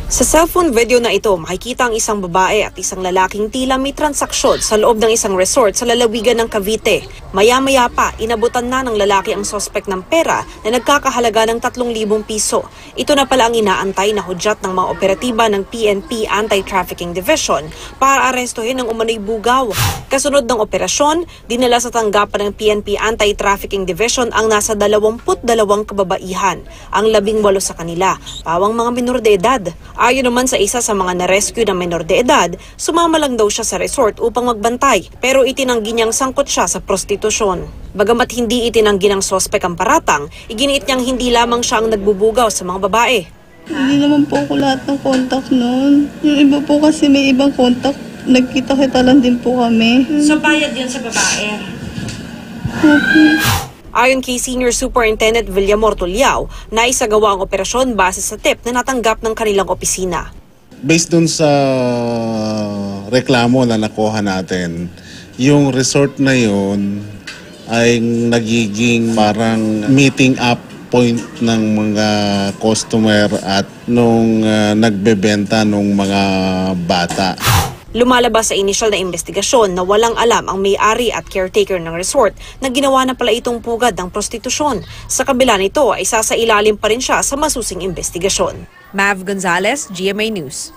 Sa cellphone video na ito, makikita ang isang babae at isang lalaking tila may transaksyon sa loob ng isang resort sa lalawigan ng Cavite. Maya-maya pa, inabutan na ng lalaki ang suspect ng pera na nagkakahalaga ng 3,000 piso. Ito na pala ang inaantay na hudyat ng mga operatiba ng PNP Anti-Trafficking Division para arestuhin ang umano'y bugaw. Kasunod ng operasyon, dinala sa tanggapan ng PNP Anti-Trafficking Division ang nasa 22 kababaihan, ang 18 sa kanila, pawang mga minor de edad. Ayon naman sa isa sa mga na-rescue na menor de edad, sumama lang daw siya sa resort upang magbantay pero itinanggi niyang sangkot siya sa prostitusyon. Bagamat hindi itinanggi ng sospek ang paratang, iginiit niyang hindi lamang siya ang nagbubugaw sa mga babae. Hindi naman po ako lahat ng contact noon. Yung iba po kasi may ibang contact, nagkita-kita lang din po kami. So bayad yun sa babae? Ayon kay Senior Superintendent Villamor Tuliao, naisagawa ang operasyon base sa tip na natanggap ng kanilang opisina. Based dun sa reklamo na nakuha natin, yung resort na yun ay nagiging parang meeting up point ng mga customer at nung nagbebenta ng mga bata. Lumalabas sa inisyal na investigasyon na walang alam ang may-ari at caretaker ng resort na ginawa na pala itong pugad ng prostitusyon. Sa kabila nito ay isasailalim pa rin siya sa masusing investigasyon. Mav Gonzalez, GMA News.